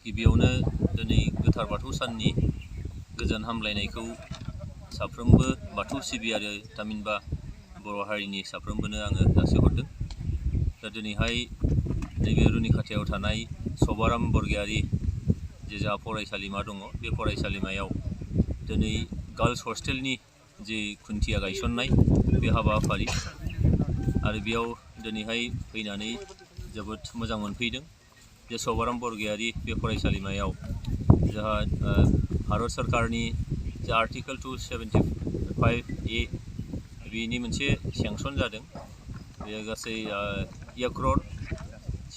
गिबियावनो दिनै गोथार बाथौ साननि गोजोन हामलायनायखौ साफ्रोमबो बाथौ सिबियारि थामहिनबा बर' हारिनि साफ्रोमबोनो आङो जासिहरदों। दा दिनैहाय नैबे रुनिखाथायाव थानाय सभाराम बरगयारी जे जा फरायसालिमा दङ बे फरायसालिमायाव दिनै गार्ल्स हस्टेलनि जे खुन्थिया गायसननाय बे हाबाफारि आरो बेयाव दिनैहाय फैनानै जोबोद मोजां मोनफैदों। जे सभाराम बरगयारी बे फरायसालिमायाव जोंहा भारत सरकारनि जे आर्टिकल 275A बेनि मोनसे सेंसन जादों। बे गासै 1 करोड़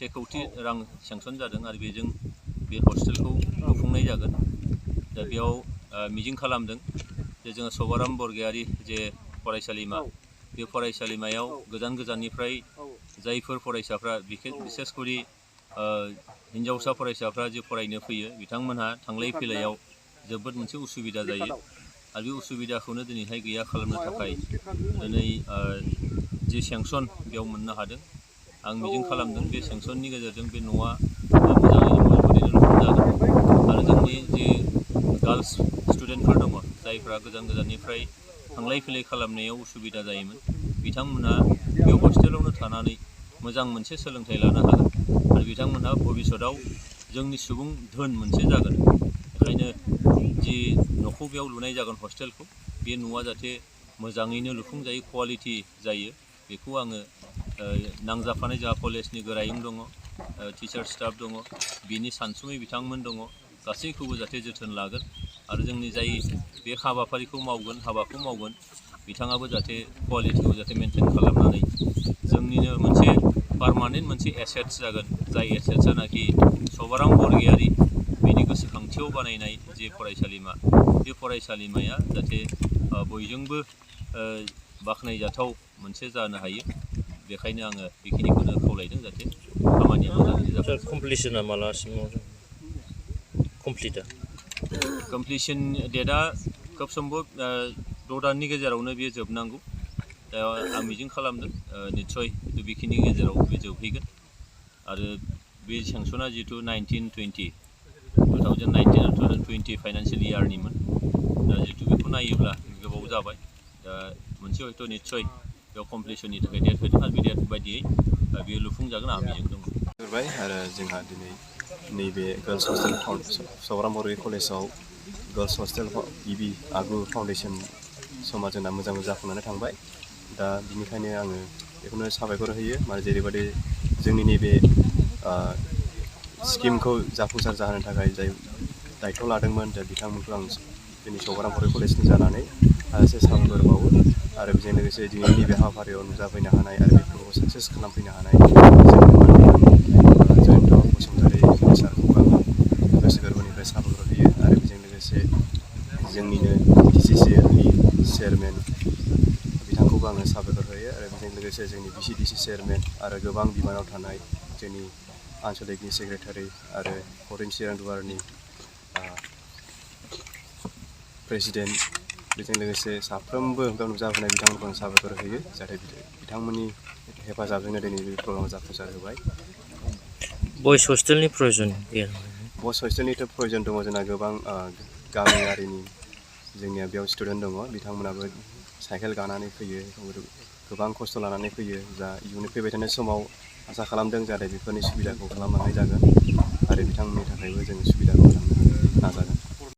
1 कौटि रां सेंसन जादों आरो बेजों बे हस्टेलखौ लुफुंनाय जागोन। दा बेयाव मिजिं खालामदों जे जोङो सभाराम बरगयारी जे फरायसालिमा बे फरायसालिमायाव गोजान गोजाननिफ्राय जायफोर फरायसाफ्रा बिसेसकरि हिन्जावसा फरायसाफ्रा जे फरायनो फैयो बिथांमोनहा थांलाय फैलायाव जोबोद मोनसे उसुबिदा जायो आरो बे उसुबिदाखौनो दिनैहाय गैया खालामनो थाखाय दिनै जे सेंसन बेयाव मोननो हादों। आं मिजिं खालामदों बे सेंसननि गेजेरजों बे न'आ मोजाङैनो मजबुतैनो लुफुंजागोन आरो जोंनि जे गार्ल्स स्टुडेन्टफोर दङ जायफ्रा गोजान गोजाननिफ्राय थांलाय फैलाय खालामनायाव उसुबिदा जायोमोन बिथांमोनहा बे हस्टेलावनो थानानै मोजां मोनसे सोलोंथाइ लानो हागोन आरो बिथांमोनहा भबिष्यताव जोंनि सुबुं धोन मोनसे जागोन। बेखायनो जि न'खौ बेयाव लुनाय जागोन हस्टेलखौ बे न'आ जाहाथे मोजाङैनो लुफुंजायो क्वालिटि जायो बेखौ आङो नांजाबफानाय जोंहा कलेजनि गोरायुं दङ, टिचार स्टाफ दङ, बिनि सानसुमै बिथांमोन दङ, गासैखौबो जाहाथे जोथोन लागोन आरो जोंनि जाय बे हाबाफारिखौ मावगोन हाबाखौ मावगोन बिथाङाबो जाहाथे क्वालिटिखौ जाहाथे मेनटेन खालामनानै जोंनिनो मोनसे पारमानेन्ट मोनसे एसेट्स जागोन। जाय एसेट्सआनाखि सभाराम बरगयारी बेनि गोसोखांथियाव बानायनाय जे फरायसालिमा बे फरायसालिमाया जाहाथे बयजोंबो बाख्नायजाथाव मोनसे जानो हायो। बेखायनो आङो बेखिनिखौनो खावलायदों जाहाथे खामानिया मोजाङै जागोन। कमप्लिसना मालासिमाव कमप्लिसन डेटआ खोब सम्भब 6 दाननि गेजेरावनो बेयो जोबनांगौ। दा आं मिजिं खालामदों निस्सय बेखिनि गेजेराव बे जोबहैगोन आरो बे सेंसना जिहेतु 2019 आरो 2020 फाइनान्सियेल इयारनिमोन। दा जिहेतु बेखौ नायोब्ला गोबाव जाबाय। दा मोनसे हयथ' निस्सय बेयाव कमप्लिसननि थाखाय डेट होदों आरो बे डेट बायदियै बेयो लुफुंजागोन आं मिजिं दङ। आरो जोंहा दिनै नैबे गार्ल्स हस्टेल सभाराम बरगयारी कलेजाव गार्ल्स हस्टेल गिबि आगु फाउन्डेसन समा जोंना मोजां जाफुंनानै थांबाय। दा बिनिखायनो आङो बेखौनो साबायखर होयो माने जेरैबायदि जोंनि नैबे स्किमखौ जाफुंसार जाहोनो थाखाय जाय दायथ' लादोंमोन दा बिथांमोनखौ आं जोंनि सभाराम बरगयारी कलेजनि जानानै हाजासे साबायखर बावो आरो बेजों लोगोसे दिनै नैबे हाबाफारियाव नुजाफैनो हानाय आरो बेफोरखौ साक्सेस खालामफैनो हानाय जयन्त बसुमतारी सारखौबो आं गोसो गोरबोनिफ्राय साबायखर होयो आरो बेजों लोगोसे जोंनिनो DCCनि चेयारमेन बिथांखौबो आङो साबायखर होयो आरो बेजों लोगोसे जोंनि BCDC चेयारमेन आरो गोबां बिबानाव थानाय जोंनि आनसलिकनि सेक्रेटारि आरो क'क्राझार चिरां दुवारनि प्रेसिडेन्ट बेजों लोगोसे साफ्रोमबो बेयाव नुजाफैनाय बिथांमोनखौ आं साबायखर होयो जाहाथे बिथांमोननि हेफाजाबजोंनो दिनै बे प्रग्रामखौ जाफुंसार होबाय। बयस हस्टेलनि प्रयजन गैया? बयस हस्टेलनिथ' प्रयजन दङ जोंना गोबां गामियारिनि जोंनिया बेयाव स्टुडेन्ट दङ बिथांमोनाबो साइकेल गानानै फैयो गोबां खस्थ' लानानै फैयो। जा इयुननि फैबाय थानाय समाव आसा खालामदों जाहाथे बेफोरनि सुबिदाखौ खालामलांनाय जागोन आरो बिथांमोननि थाखायबो जों सुबिदाखौ खालामनो नाजागोन।